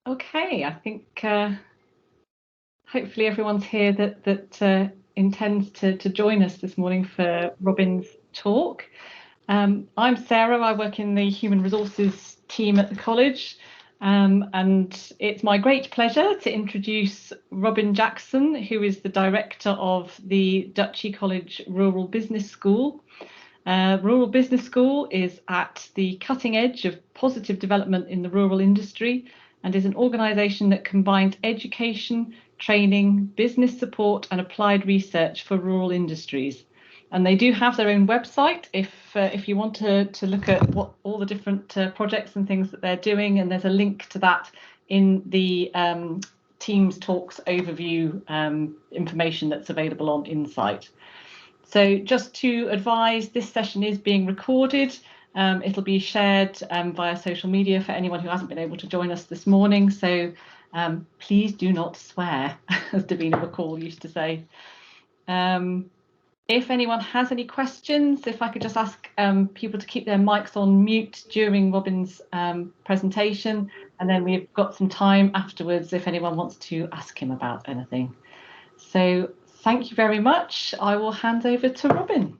Okay, I think hopefully everyone's here that intends to join us this morning for Robin's talk. I'm Sarah. I work in the Human Resources team at the college, and it's my great pleasure to introduce Robin Jackson, who is the director of the Duchy College Rural Business School. Rural Business School is at the cutting edge of positive development in the rural industry and is an organisation that combines education, training, business support and applied research for rural industries. And they do have their own website if you want to look at what all the different projects and things that they're doing, and there's a link to that in the Teams Talks overview information that's available on Insight. So just to advise, this session is being recorded. It'll be shared via social media for anyone who hasn't been able to join us this morning. So please do not swear, as Davina McCall used to say. If anyone has any questions, if I could just ask people to keep their mics on mute during Robin's presentation, and then we've got some time afterwards if anyone wants to ask him about anything. So thank you very much. I will hand over to Robin.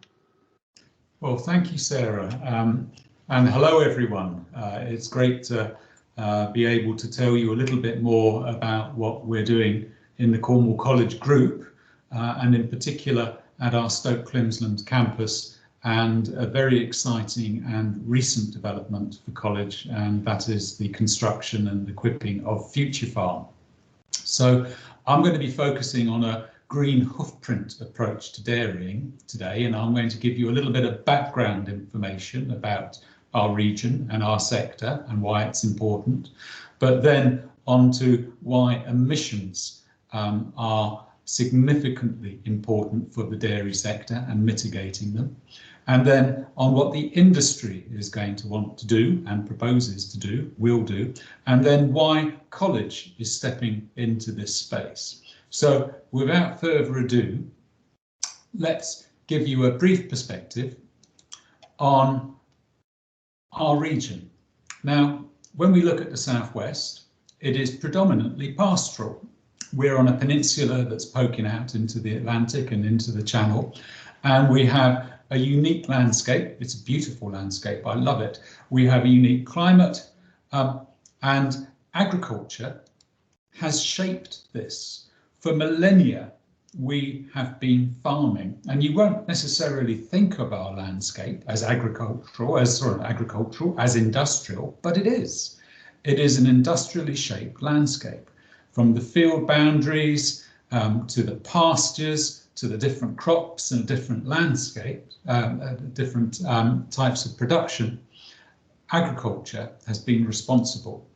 Well, thank you, Sarah. And hello, everyone. It's great to be able to tell you a little bit more about what we're doing in the Cornwall College group, and in particular at our Stoke Climsland campus, and a very exciting and recent development for college, and that is the construction and equipping of Future Farm. So I'm going to be focusing on a green hoof-print approach to dairying today, and I'm going to give you a little bit of background information about our region and our sector and why it's important, but then on to why emissions are significantly important for the dairy sector and mitigating them, and then on what the industry is going to want to do and proposes to do, will do, and then why college is stepping into this space. So without further ado, let's give you a brief perspective on our region. Now, when we look at the southwest, it is predominantly pastoral. We're on a peninsula that's poking out into the Atlantic and into the Channel, and we have a unique landscape. It's a beautiful landscape, I love it. We have a unique climate, and agriculture has shaped this. For millennia, we have been farming, and you won't necessarily think of our landscape as agricultural, as industrial, but it is. It is an industrially shaped landscape, from the field boundaries to the pastures, to the different crops and different landscapes, different types of production. Agriculture has been responsible,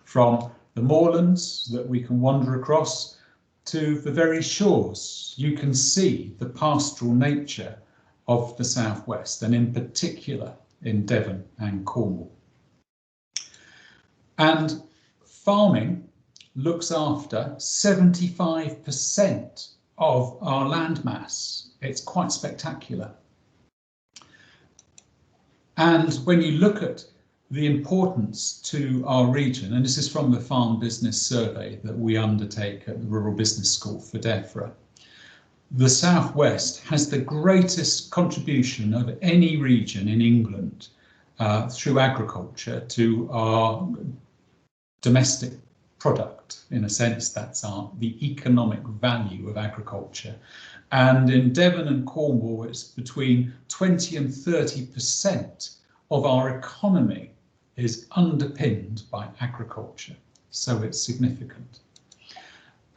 from the moorlands that we can wander across to the very shores. You can see the pastoral nature of the southwest, and in particular in Devon and Cornwall. And farming looks after 75% of our land mass. It's quite spectacular. And when you look at the importance to our region, and this is from the Farm Business Survey that we undertake at the Rural Business School for DEFRA, the southwest has the greatest contribution of any region in England through agriculture to our domestic product. In a sense, that's the economic value of agriculture. And in Devon and Cornwall, it's between 20 and 30% of our economy is underpinned by agriculture, so it's significant.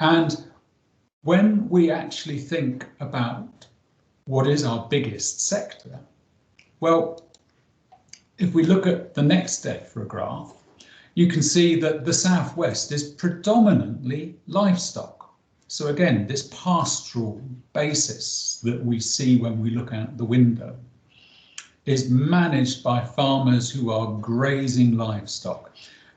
And when we actually think about what is our biggest sector, well, if we look at the next DEFRA graph, you can see that the southwest is predominantly livestock. So again, this pastoral basis that we see when we look out the window is managed by farmers who are grazing livestock,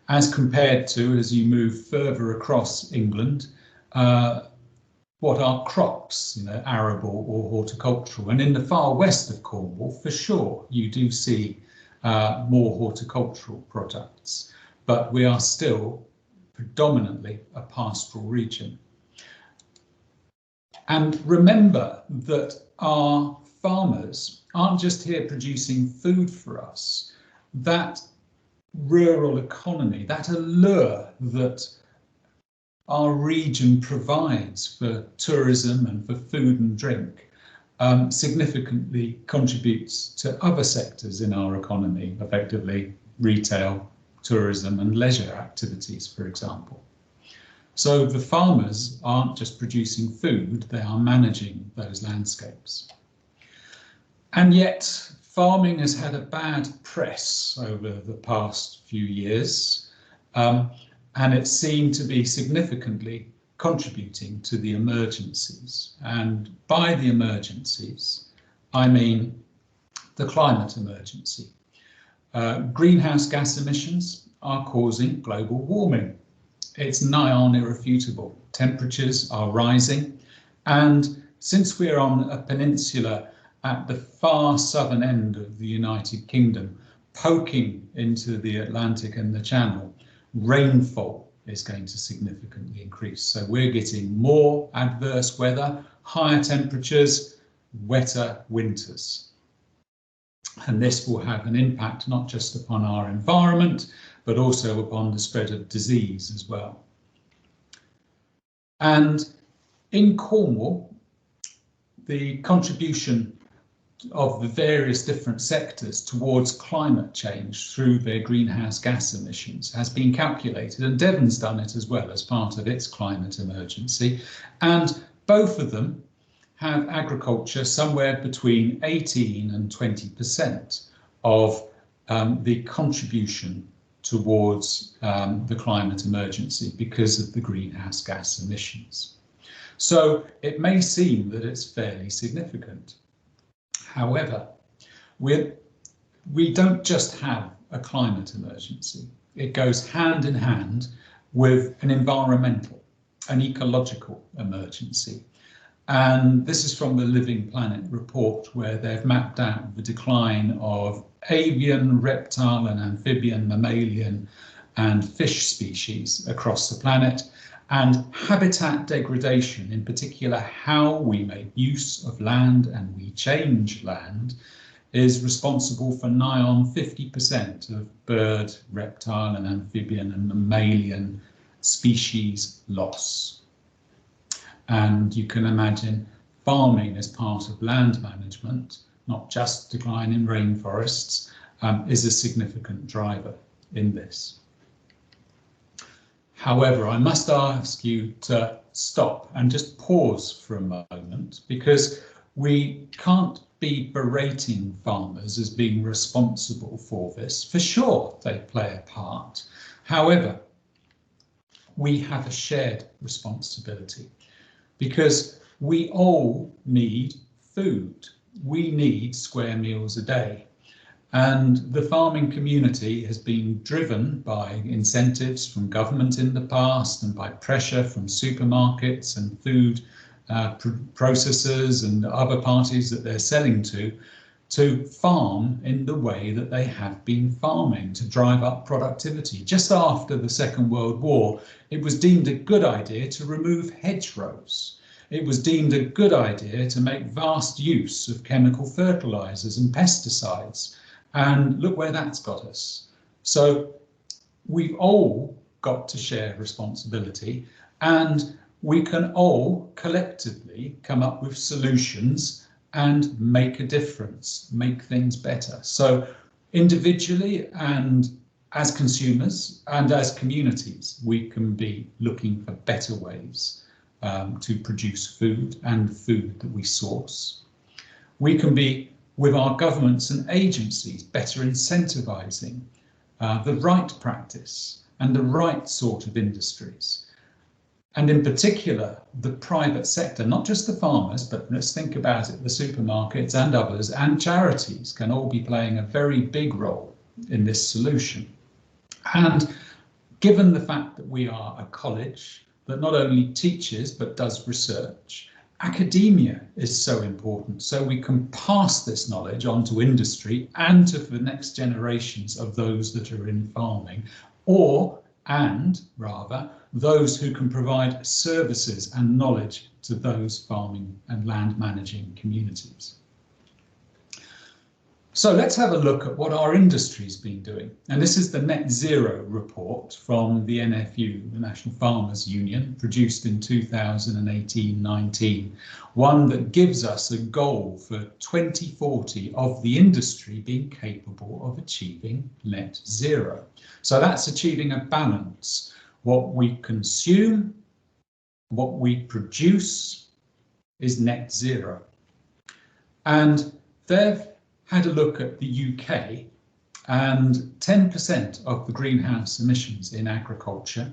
as compared to, as you move further across England, what are crops, arable or horticultural. And in the far west of Cornwall, for sure, you do see more horticultural products, but we are still predominantly a pastoral region. And remember that our farmers aren't just here producing food for us. That rural economy, that allure that our region provides for tourism and for food and drink significantly contributes to other sectors in our economy, effectively retail, tourism and leisure activities, for example. So the farmers aren't just producing food, they are managing those landscapes. And yet farming has had a bad press over the past few years, and it seemed to be significantly contributing to the emergencies. And by the emergencies, I mean the climate emergency. Greenhouse gas emissions are causing global warming. It's nigh on irrefutable. Temperatures are rising, and since we're on a peninsula at the far southern end of the United Kingdom, poking into the Atlantic and the Channel, rainfall is going to significantly increase. So we're getting more adverse weather, higher temperatures, wetter winters. And this will have an impact not just upon our environment, but also upon the spread of disease as well. And in Cornwall, the contribution of the various different sectors towards climate change through their greenhouse gas emissions has been calculated, and Devon's done it as well as part of its climate emergency. And both of them have agriculture somewhere between 18 and 20% of the contribution towards the climate emergency because of the greenhouse gas emissions. So it may seem that it's fairly significant. However, we don't just have a climate emergency. It goes hand in hand with an environmental, an ecological emergency. And this is from the Living Planet report, where they've mapped out the decline of avian, reptile and amphibian, mammalian and fish species across the planet, and habitat degradation, in particular how we make use of land and we change land, is responsible for nigh on 50% of bird, reptile and amphibian and mammalian species loss. And you can imagine farming as part of land management, not just decline in rainforests, is a significant driver in this. However, I must ask you to stop and just pause for a moment, because we can't be berating farmers as being responsible for this. For sure, they play a part. However, we have a shared responsibility, because we all need food. We need square meals a day. And the farming community has been driven by incentives from government in the past and by pressure from supermarkets and food processors and other parties that they're selling to farm in the way that they have been farming, to drive up productivity. Just after the Second World War, it was deemed a good idea to remove hedgerows. It was deemed a good idea to make vast use of chemical fertilizers and pesticides. And look where that's got us. So we've all got to share responsibility, and we can all collectively come up with solutions and make a difference, make things better. So individually and as consumers and as communities, we can be looking for better ways to produce food and food that we source. We can be, with our governments and agencies, better incentivising the right practice and the right sort of industries. And in particular, the private sector, not just the farmers, but let's think about it, the supermarkets and others and charities can all be playing a very big role in this solution. And given the fact that we are a college that not only teaches but does research, academia is so important, so we can pass this knowledge on to industry and to the next generations of those that are in farming, or and rather those who can provide services and knowledge to those farming and land managing communities. So let's have a look at what our industry's been doing. And this is the Net Zero report from the NFU, the National Farmers Union, produced in 2018-19, one that gives us a goal for 2040 of the industry being capable of achieving net zero. So that's achieving a balance. What we consume, what we produce is net zero. And they've had a look at the UK, and 10% of the greenhouse emissions in agriculture,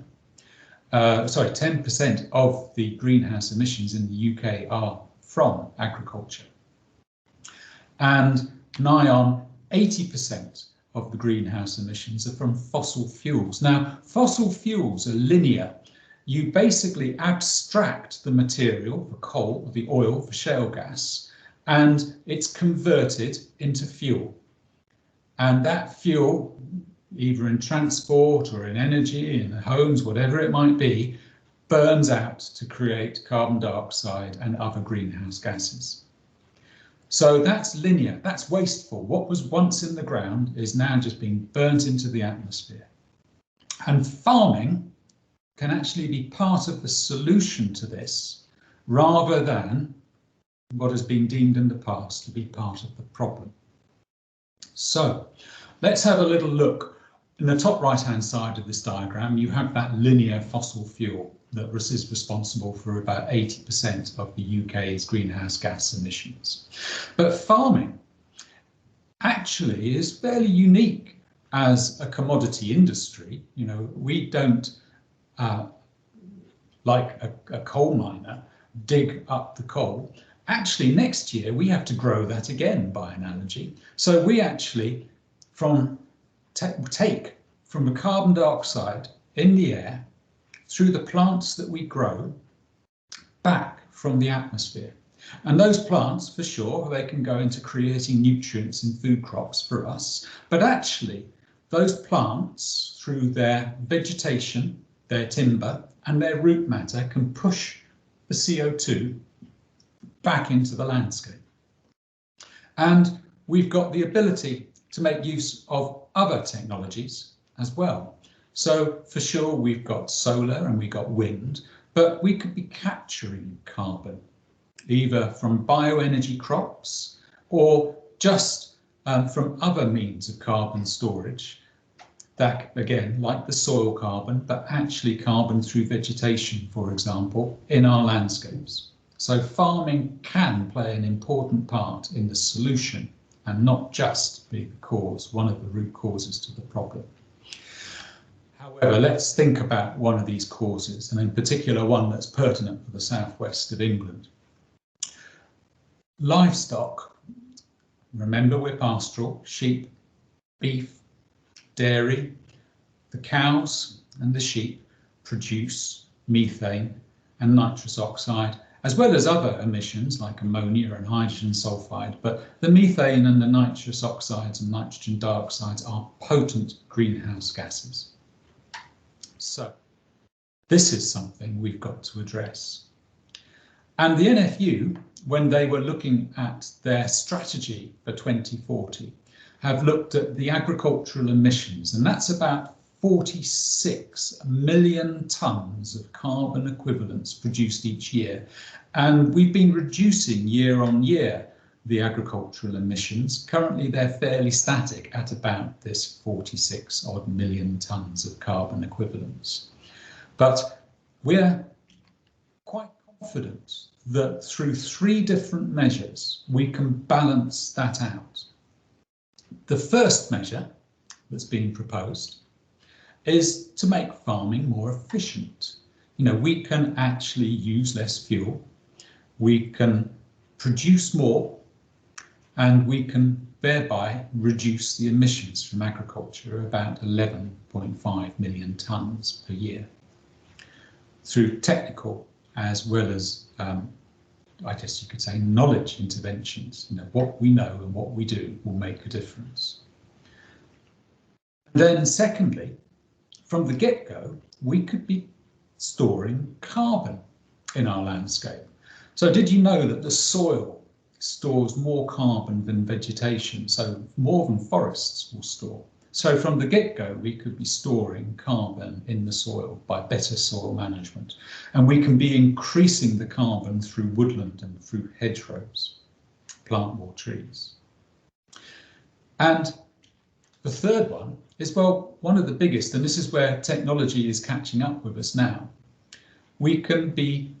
10% of the greenhouse emissions in the UK are from agriculture. And nigh on 80% of the greenhouse emissions are from fossil fuels. Now, fossil fuels are linear. You basically abstract the material, the coal, the oil, the shale gas, and it's converted into fuel. And that fuel, either in transport or in energy, in homes, whatever it might be, burns out to create carbon dioxide and other greenhouse gases. So that's linear, that's wasteful. What was once in the ground is now just being burnt into the atmosphere. And farming can actually be part of the solution to this, rather than what has been deemed in the past to be part of the problem. So let's have a little look. In the top right hand side of this diagram, you have that linear fossil fuel that is responsible for about 80% of the UK's greenhouse gas emissions. But farming actually is fairly unique as a commodity industry. You know, we don't, like a coal miner, dig up the coal. Actually, next year we have to grow that again, by analogy. So we actually take from the carbon dioxide in the air through the plants that we grow back from the atmosphere. And those plants, for sure, they can go into creating nutrients in food crops for us. But actually, those plants, through their vegetation, their timber, and their root matter, can push the CO2 back into the landscape. And we've got the ability to make use of other technologies as well. So for sure, we've got solar and we've got wind, but we could be capturing carbon, either from bioenergy crops or just from other means of carbon storage. That, again, like the soil carbon, but actually carbon through vegetation, for example, in our landscapes. So farming can play an important part in the solution and not just be the cause, one of the root causes to the problem. However, let's think about one of these causes, and in particular one that's pertinent for the southwest of England. Livestock. Remember, we're pastoral: sheep, beef, dairy. The cows and the sheep produce methane and nitrous oxide, as well as other emissions like ammonia and hydrogen sulfide. But the methane and the nitrous oxides and nitrogen dioxides are potent greenhouse gases. So this is something we've got to address. And the NFU, when they were looking at their strategy for 2040, have looked at the agricultural emissions, and that's about 46 million tonnes of carbon equivalents produced each year. And we've been reducing year on year the agricultural emissions. Currently, they're fairly static at about this 46 odd million tonnes of carbon equivalents. But we're quite confident that through 3 different measures, we can balance that out. The first measure that's being proposed is to make farming more efficient. You know, we can actually use less fuel, we can produce more, and we can thereby reduce the emissions from agriculture about 11.5 million tonnes per year through technical as well as, I guess you could say, knowledge interventions. You know, what we know and what we do will make a difference. Then secondly, from the get-go, we could be storing carbon in our landscape. So did you know that the soil stores more carbon than vegetation, so more than forests will store? So from the get-go, we could be storing carbon in the soil by better soil management. And we can be increasing the carbon through woodland and through hedgerows, plant more trees. And the third one is, well, one of the biggest, and this is where technology is catching up with us now. We can be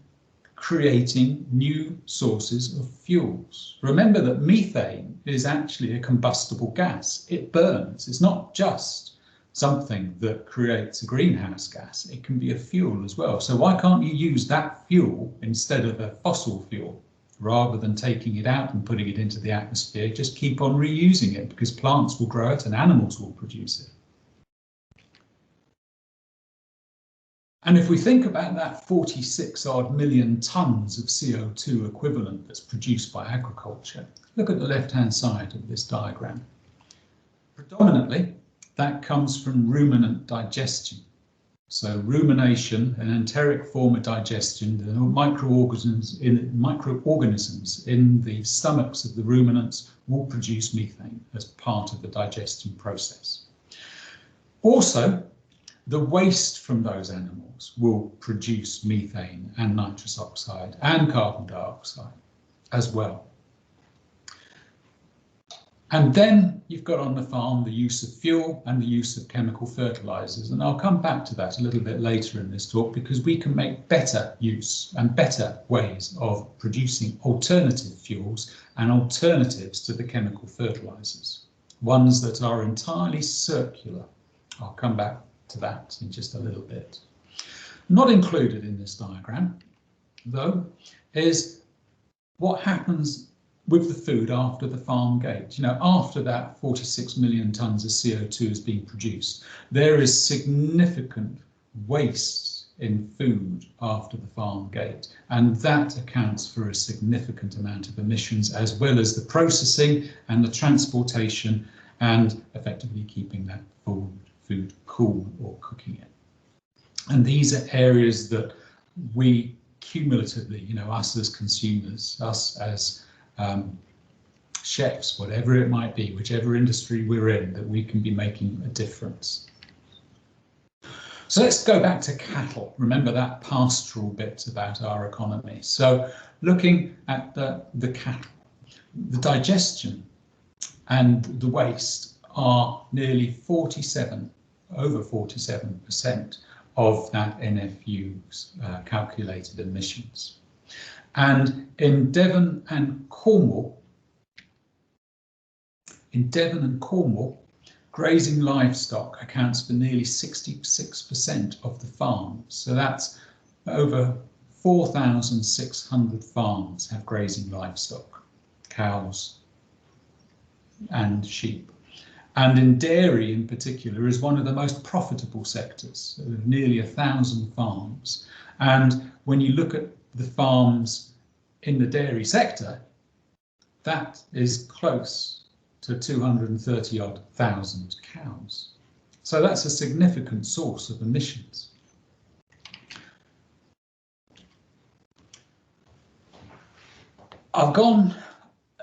creating new sources of fuels. Remember that methane is actually a combustible gas. It burns. It's not just something that creates a greenhouse gas. It can be a fuel as well. So why can't you use that fuel instead of a fossil fuel? Rather than taking it out and putting it into the atmosphere, just keep on reusing it, because plants will grow it and animals will produce it. And if we think about that 46 odd million tonnes of CO2 equivalent that's produced by agriculture, look at the left-hand side of this diagram. Predominantly, that comes from ruminant digestion. So rumination, an enteric form of digestion, the microorganisms in the stomachs of the ruminants will produce methane as part of the digestion process. Also, the waste from those animals will produce methane and nitrous oxide and carbon dioxide as well. And then you've got on the farm the use of fuel and the use of chemical fertilizers. And I'll come back to that a little bit later in this talk, because we can make better use and better ways of producing alternative fuels and alternatives to the chemical fertilizers, ones that are entirely circular. I'll come back to that in just a little bit. Not included in this diagram, though, is what happens with the food after the farm gate. You know, after that 46 million tonnes of CO2 is being produced, there is significant waste in food after the farm gate, and that accounts for a significant amount of emissions, as well as the processing and the transportation and effectively keeping that food cool or cooking it. And these are areas that we cumulatively, you know, us as consumers, us as chefs, whatever it might be, whichever industry we're in, that we can be making a difference. So let's go back to cattle. Remember that pastoral bit about our economy. So looking at the cattle, the digestion and the waste are nearly over 47% of that NFU's calculated emissions. And in Devon and Cornwall, grazing livestock accounts for nearly 66% of the farms. So that's over 4,600 farms have grazing livestock, cows and sheep. And in dairy in particular is one of the most profitable sectors, nearly 1,000 farms. And when you look at the farms in the dairy sector, that is close to 230 odd thousand cows. So that's a significant source of emissions. I've gone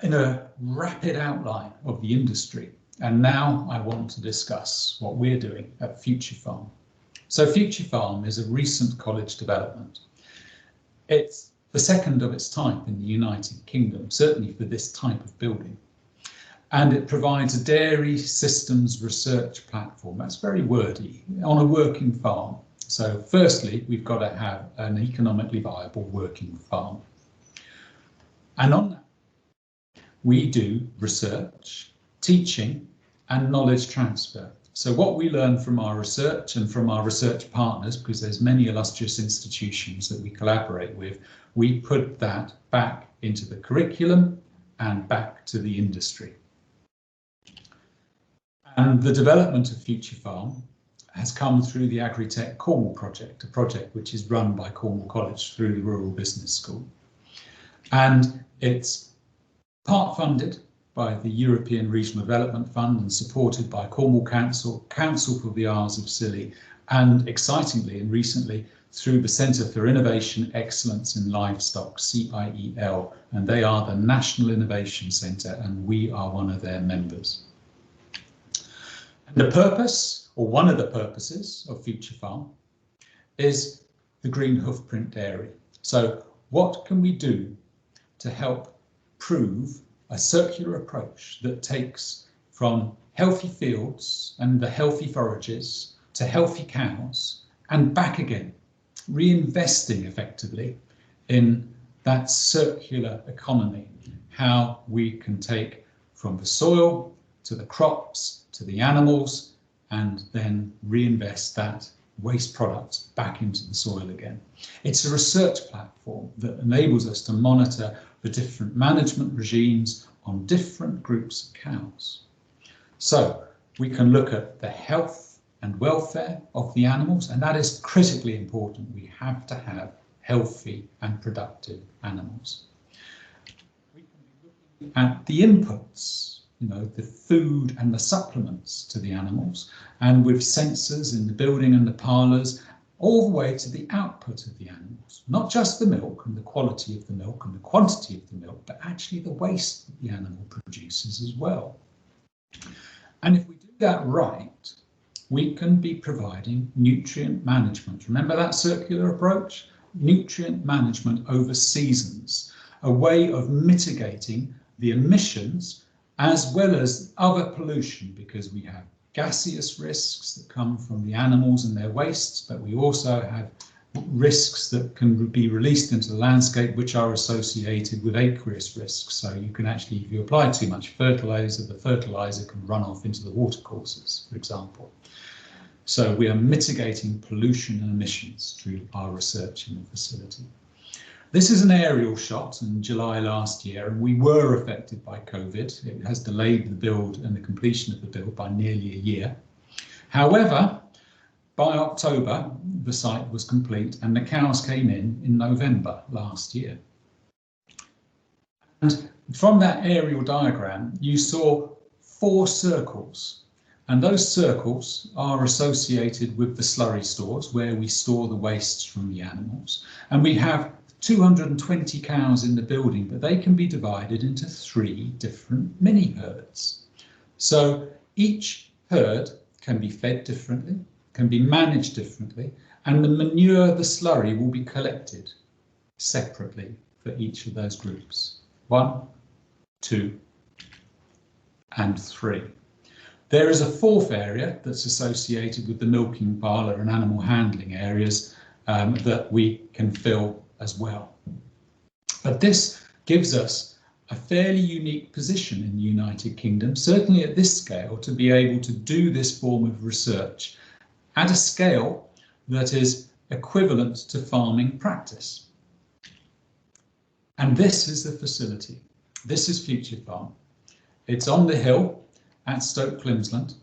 in a rapid outline of the industry, and now I want to discuss what we're doing at Future Farm. So Future Farm is a recent college development. It's the second of its type in the United Kingdom, certainly for this type of building. And it provides a dairy systems research platform. That's very wordy, on a working farm. So firstly, we've got to have an economically viable working farm. And on that, we do research, teaching, and knowledge transfer. So what we learn from our research and from our research partners, because there's many illustrious institutions that we collaborate with, we put that back into the curriculum and back to the industry. And the development of Future Farm has come through the Agritech Cornwall project, a project which is run by Cornwall College through the Rural Business School. And it's part funded by the European Regional Development Fund and supported by Cornwall Council, Council for the Isles of Scilly, and excitingly and recently through the Centre for Innovation Excellence in Livestock, CIEL, and they are the National Innovation Centre, and we are one of their members. And the purpose, or one of the purposes of Future Farm, is the green hoof-print dairy. So what can we do to help prove a circular approach that takes from healthy fields and the healthy forages to healthy cows and back again, reinvesting effectively in that circular economy, how we can take from the soil to the crops to the animals and then reinvest that waste products back into the soil again. It's a research platform that enables us to monitor the different management regimes on different groups of cows. So we can look at the health and welfare of the animals, and that is critically important. We have to have healthy and productive animals. We can be looking at the inputs, the food and the supplements to the animals, and with sensors in the building and the parlours, all the way to the output of the animals. Not just the milk and the quality of the milk and the quantity of the milk, but actually the waste that the animal produces as well. And if we do that right, we can be providing nutrient management. Remember that circular approach? Nutrient management over seasons, a way of mitigating the emissions as well as other pollution, because we have gaseous risks that come from the animals and their wastes, but we also have risks that can be released into the landscape which are associated with aqueous risks. So you can actually, if you apply too much fertilizer, the fertilizer can run off into the watercourses, for example. So we are mitigating pollution and emissions through our research in the facility. This is an aerial shot in July last year, and we were affected by COVID. It has delayed the build and the completion of the build by nearly a year. However, by October, the site was complete and the cows came in November last year. And from that aerial diagram, you saw 4 circles. And those circles are associated with the slurry stores where we store the wastes from the animals. And we have 220 cows in the building, but they can be divided into 3 different mini herds. So each herd can be fed differently, can be managed differently, and the manure, the slurry, will be collected separately for each of those groups. 1, 2, and 3. There is a 4th area that's associated with the milking parlour and animal handling areas that we can fill as well. But this gives us a fairly unique position in the United Kingdom, certainly at this scale, to be able to do this form of research at a scale that is equivalent to farming practice. And this is the facility. This is Future Farm. It's on the hill at Stoke Climsland,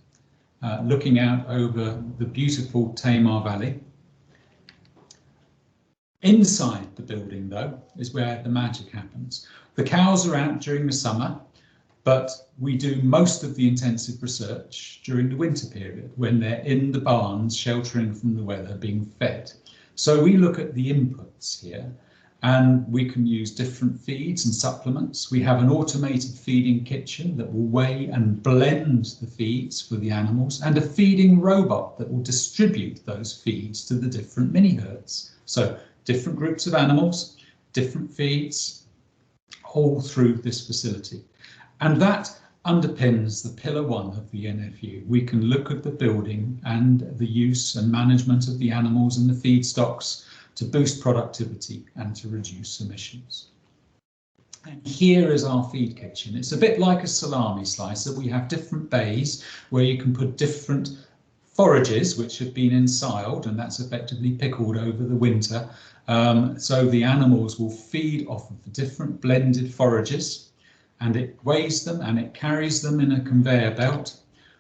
looking out over the beautiful Tamar Valley. Inside the building, though, is where the magic happens. The cows are out during the summer, but we do most of the intensive research during the winter period when they're in the barns, sheltering from the weather, being fed. So we look at the inputs here, and we can use different feeds and supplements. We have an automated feeding kitchen that will weigh and blend the feeds for the animals, and a feeding robot that will distribute those feeds to the different mini herds. So different groups of animals, different feeds, all through this facility. And that underpins the pillar 1 of the NFU. We can look at the building and the use and management of the animals and the feedstocks to boost productivity and to reduce emissions. And here is our feed kitchen. It's a bit like a salami slicer. We have different bays where you can put different forages which have been ensiled, and that's effectively pickled over the winter. So the animals will feed off of the different blended forages, and it weighs them and it carries them in a conveyor belt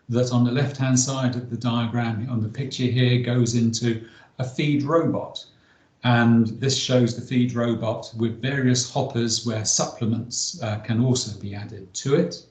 that on the left hand side of the diagram on the picture here goes into a feed robot. And this shows the feed robot with various hoppers where supplements can also be added to it.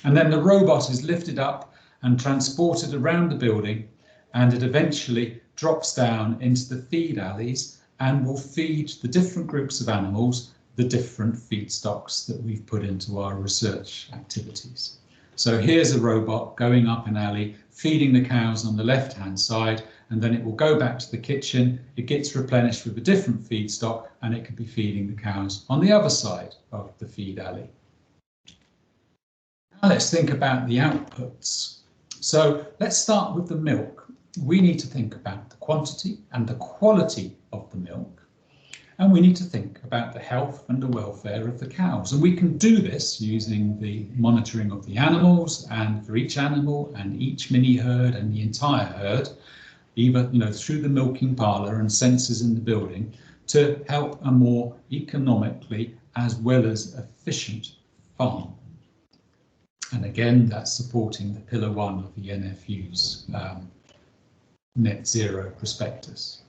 And then the robot is lifted up and transported around the building, and it eventually drops down into the feed alleys and will feed the different groups of animals the different feedstocks that we've put into our research activities. So here's a robot going up an alley, feeding the cows on the left-hand side, and then it will go back to the kitchen. It gets replenished with a different feedstock, and it could be feeding the cows on the other side of the feed alley. Now let's think about the outputs. So let's start with the milk. We need to think about the quantity and the quality of the milk. And we need to think about the health and the welfare of the cows. And we can do this using the monitoring of the animals, and for each animal and each mini herd and the entire herd, either through the milking parlour and sensors in the building, to help a more economically as well as efficient farm. And again, that's supporting the pillar 1 of the NFU's net zero prospectus.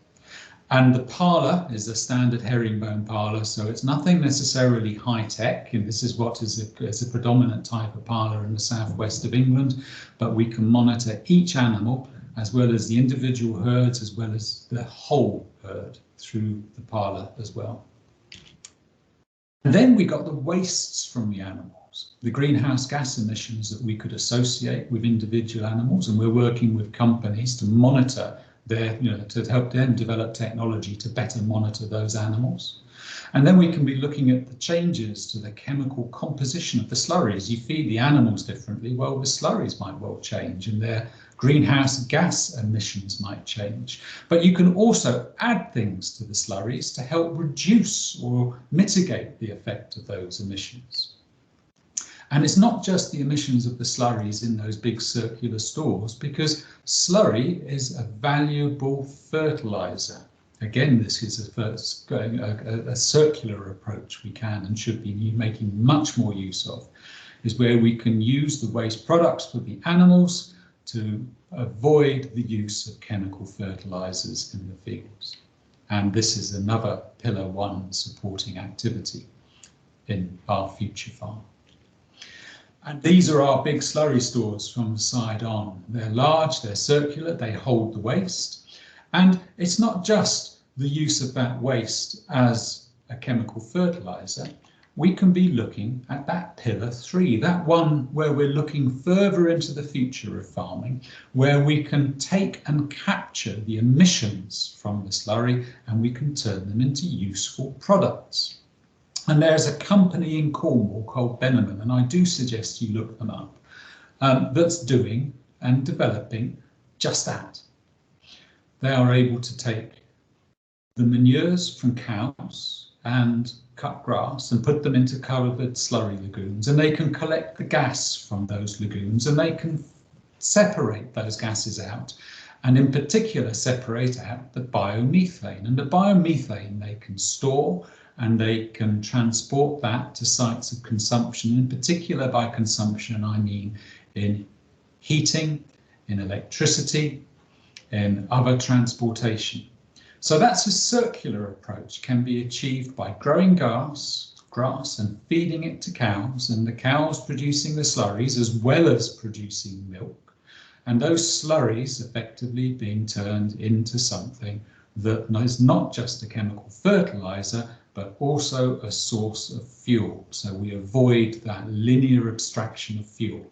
And the parlour is a standard herringbone parlour, so it's nothing necessarily high tech, and this is what is a predominant type of parlour in the southwest of England, but we can monitor each animal as well as the individual herds as well as the whole herd through the parlour as well. And then we got the wastes from the animals, the greenhouse gas emissions that we could associate with individual animals, and we're working with companies to monitor to help them develop technology to better monitor those animals. And then we can be looking at the changes to the chemical composition of the slurries. You feed the animals differently, well, the slurries might well change and their greenhouse gas emissions might change. But you can also add things to the slurries to help reduce or mitigate the effect of those emissions. And it's not just the emissions of the slurries in those big circular stores, because slurry is a valuable fertiliser. Again, this is a circular approach we can and should be making much more use of, is where we can use the waste products for the animals to avoid the use of chemical fertilisers in the fields. And this is another pillar 1 supporting activity in our future farm. And these are our big slurry stores from the side on. They're large, they're circular, they hold the waste. And it's not just the use of that waste as a chemical fertiliser. We can be looking at that pillar 3, that one where we're looking further into the future of farming, where we can take and capture the emissions from the slurry and we can turn them into useful products. And there's a company in Cornwall called Benneman, and I do suggest you look them up, that's doing and developing just that. They are able to take the manures from cows and cut grass and put them into covered slurry lagoons, and they can collect the gas from those lagoons and they can separate those gases out, and in particular separate out the biomethane. And the biomethane they can store and they can transport that to sites of consumption. In particular, by consumption, I mean in heating, in electricity, in other transportation. So that's a circular approach, can be achieved by growing grass and feeding it to cows, and the cows producing the slurries as well as producing milk, and those slurries effectively being turned into something that is not just a chemical fertiliser, but also a source of fuel. So we avoid that linear abstraction of fuel.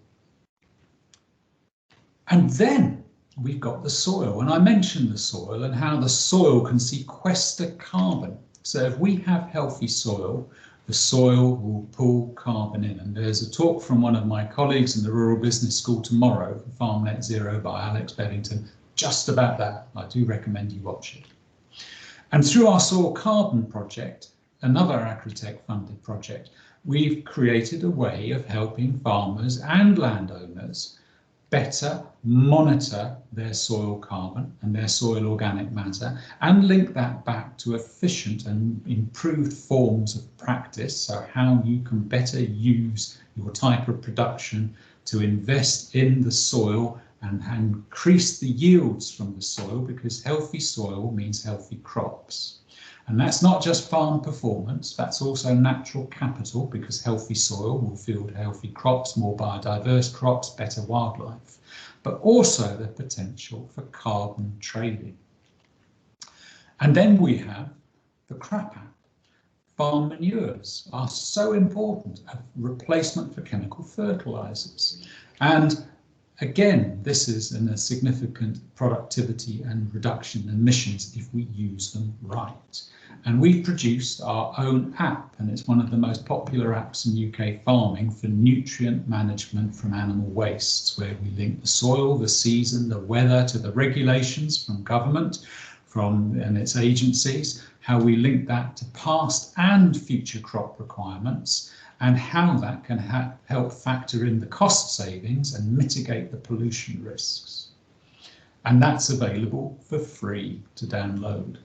And then we've got the soil, and I mentioned the soil and how the soil can sequester carbon. So if we have healthy soil, the soil will pull carbon in. And there's a talk from one of my colleagues in the Rural Business School tomorrow, Farm Net Zero by Alex Beddington, just about that. I do recommend you watch it. And through our soil carbon project, another Agritech funded project, we've created a way of helping farmers and landowners better monitor their soil carbon and their soil organic matter and link that back to efficient and improved forms of practice. So how you can better use your type of production to invest in the soil and increase the yields from the soil, because healthy soil means healthy crops. And that's not just farm performance, that's also natural capital, because healthy soil will field healthy crops, more biodiverse crops, better wildlife, but also the potential for carbon trading. And then we have the crap app. Farm manures are so important, a replacement for chemical fertilizers. And again, this is a significant productivity and reduction in emissions if we use them right. And we've produced our own app, and it's one of the most popular apps in UK farming for nutrient management from animal wastes, where we link the soil, the season, the weather to the regulations from government, and its agencies, how we link that to past and future crop requirements, and how that can help factor in the cost savings and mitigate the pollution risks. And that's available for free to download.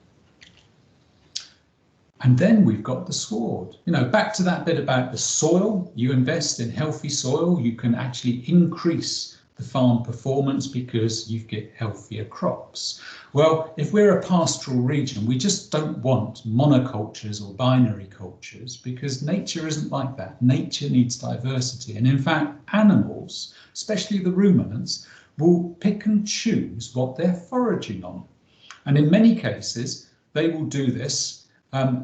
And then we've got the sward. You know, back to that bit about the soil. You invest in healthy soil, you can actually increase the farm performance because you get healthier crops. Well, if we're a pastoral region, we just don't want monocultures or binary cultures, because nature isn't like that. Nature needs diversity. And in fact, animals, especially the ruminants, will pick and choose what they're foraging on. And in many cases, they will do this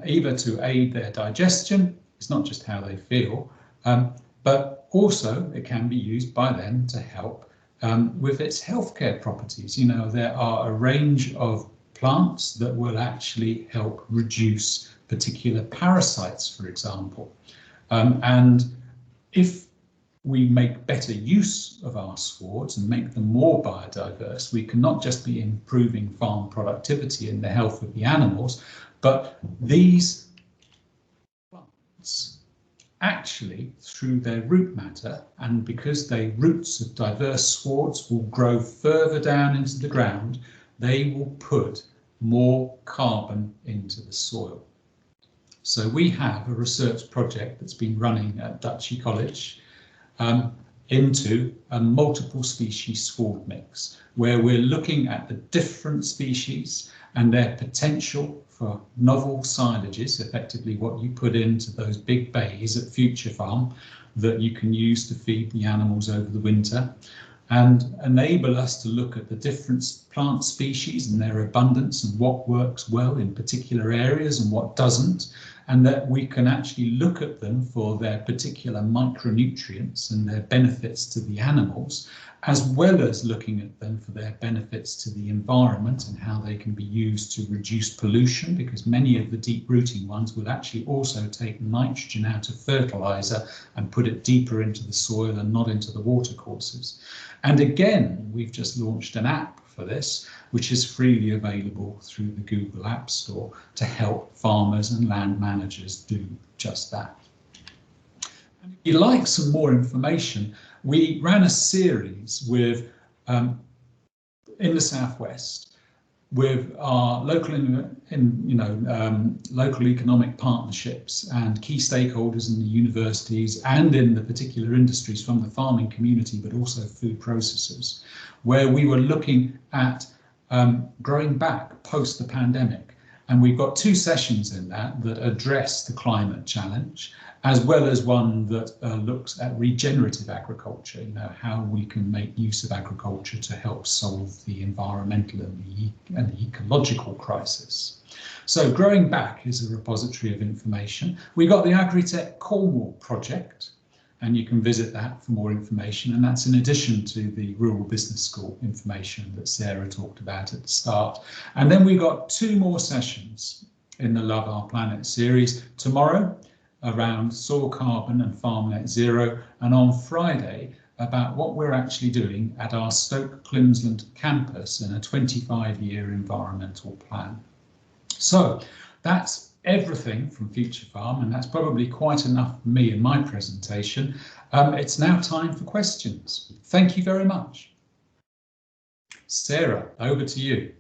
either to aid their digestion, it's not just how they feel, but also it can be used by them to help with its healthcare properties. You know, there are a range of plants that will actually help reduce particular parasites, for example. And if we make better use of our swards and make them more biodiverse, we can not just be improving farm productivity and the health of the animals, but these plants actually, through their root matter, and because the roots of diverse swards will grow further down into the ground, they will put more carbon into the soil. So we have a research project that's been running at Duchy College into a multiple species sward mix, where we're looking at the different species and their potential for novel silages, effectively what you put into those big bays at Future Farm that you can use to feed the animals over the winter, and enable us to look at the different plant species and their abundance and what works well in particular areas and what doesn't, and that we can actually look at them for their particular micronutrients and their benefits to the animals, as well as looking at them for their benefits to the environment and how they can be used to reduce pollution, because many of the deep rooting ones will actually also take nitrogen out of fertilizer and put it deeper into the soil and not into the watercourses. And again, we've just launched an app for this, which is freely available through the Google App Store to help farmers and land managers do just that. And if you'd like some more information, we ran a series with in the Southwest with our local local economic partnerships and key stakeholders in the universities and in the particular industries from the farming community, but also food processors, where we were looking at growing back post the pandemic. And we've got 2 sessions in that address the climate challenge, as well as one that looks at regenerative agriculture, you know, how we can make use of agriculture to help solve the environmental and the ecological crisis. So Growing Back is a repository of information. We got the Agritech Cornwall project, and you can visit that for more information. And that's in addition to the Rural Business School information that Sarah talked about at the start. And then we got 2 more sessions in the Love Our Planet series. Tomorrow, around soil carbon and farm net zero, and on Friday about what we're actually doing at our Stoke Climsland campus in a 25-year environmental plan. So that's everything from Future Farm, and that's probably quite enough for me in my presentation. It's now time for questions. Thank you very much. Sarah, over to you.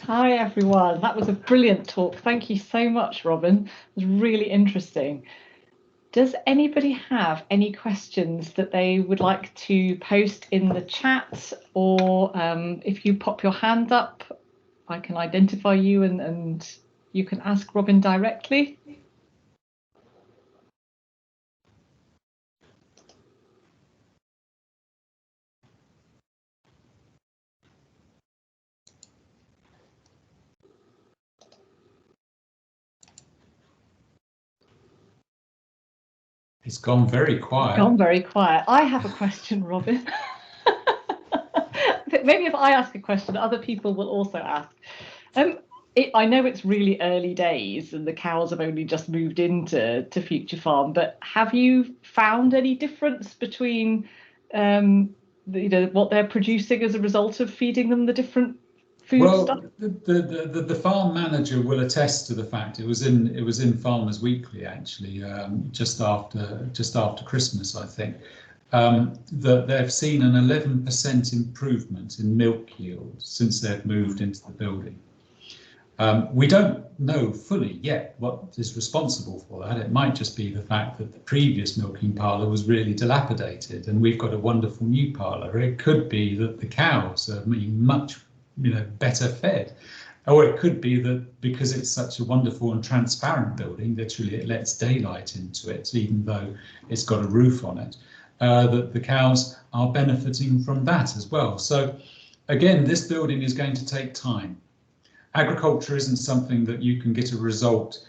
Hi everyone, that was a brilliant talk. Thank you so much, Robin. It was really interesting. Does anybody have any questions that they would like to post in the chat, or if you pop your hand up, I can identify you and you can ask Robin directly? It's gone very quiet. Gone very quiet. I have a question, Robin. Maybe if I ask a question, other people will also ask. I know it's really early days and the cows have only just moved into Future Farm, but have you found any difference between what they're producing as a result of feeding them the different food stuff? The farm manager will attest to the fact it was in Farmers Weekly actually, just after Christmas, I think, that they've seen an 11% improvement in milk yield since they've moved into the building. We don't know fully yet what is responsible for that. It might just be the fact that the previous milking parlour was really dilapidated and we've got a wonderful new parlour. It could be that the cows are being much better fed. Or it could be that because it's such a wonderful and transparent building, literally it lets daylight into it, even though it's got a roof on it, that the cows are benefiting from that as well. So again, this building is going to take time. Agriculture isn't something that you can get a result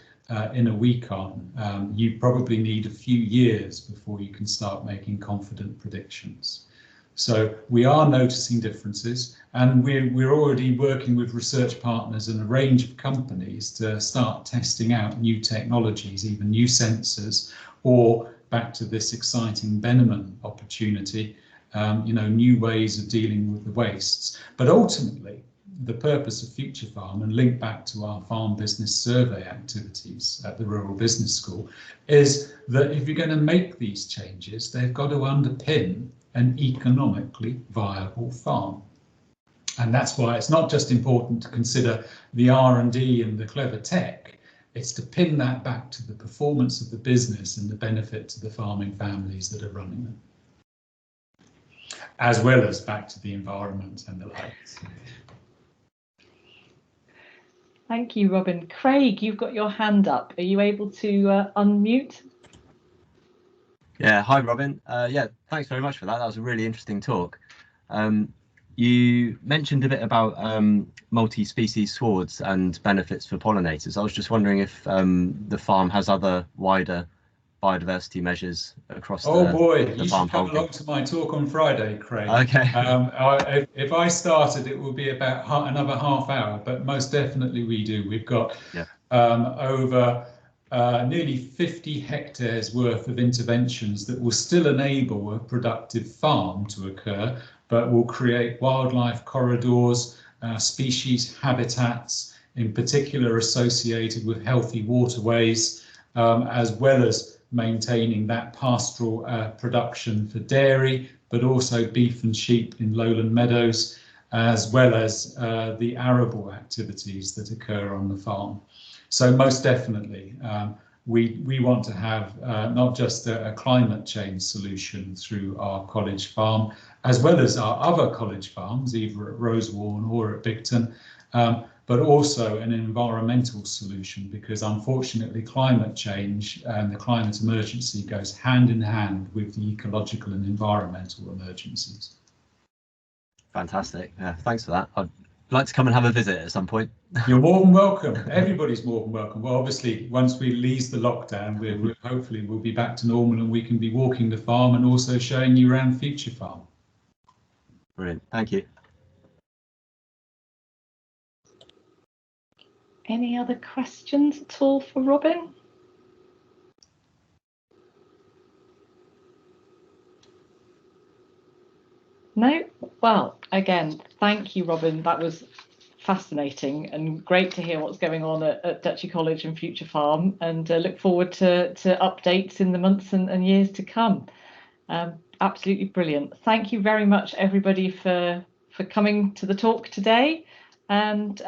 in a week on. You probably need a few years before you can start making confident predictions. So we are noticing differences, and we're already working with research partners and a range of companies to start testing out new technologies, even new sensors, or back to this exciting Benneman opportunity, new ways of dealing with the wastes. But ultimately, the purpose of Future Farm, and link back to our farm business survey activities at the Rural Business School, is that if you're going to make these changes, they've got to underpin an economically viable farm. And that's why it's not just important to consider the R&D and the clever tech, it's to pin that back to the performance of the business and the benefit to the farming families that are running them, as well as back to the environment and the likes. Thank you, Robin. Craig, you've got your hand up. Are you able to unmute? Yeah, hi, Robin. Yeah, thanks very much for that. That was a really interesting talk. You mentioned a bit about multi-species swards and benefits for pollinators. I was just wondering if the farm has other wider biodiversity measures across the boy, the you farm should come holding. along to my talk on Friday, Craig. Okay. If I started, it will be about another half hour, but most definitely we do. We've got over nearly 50 hectares worth of interventions that will still enable a productive farm to occur, but will create wildlife corridors, species habitats, in particular associated with healthy waterways, as well as maintaining that pastoral production for dairy, but also beef and sheep in lowland meadows, as well as the arable activities that occur on the farm. So most definitely, we want to have not just a climate change solution through our college farm, as well as our other college farms, either at Rosewarne or at Bigton, but also an environmental solution, because unfortunately climate change and the climate emergency goes hand in hand with the ecological and environmental emergencies. Fantastic. Yeah, thanks for that. I'd like to come and have a visit at some point. You're more than welcome. Everybody's more than welcome. Well, obviously, once we ease the lockdown, hopefully we'll be back to normal and we can be walking the farm and also showing you around Future Farm. Brilliant. Thank you. Any other questions at all for Robin? No? Well, again, thank you, Robin. That was fascinating and great to hear what's going on at Duchy College and Future Farm, and look forward to updates in the months and years to come. Absolutely brilliant. Thank you very much, everybody, for coming to the talk today. And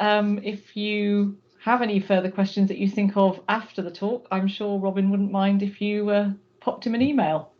if you have any further questions that you think of after the talk, I'm sure Robin wouldn't mind if you popped him an email.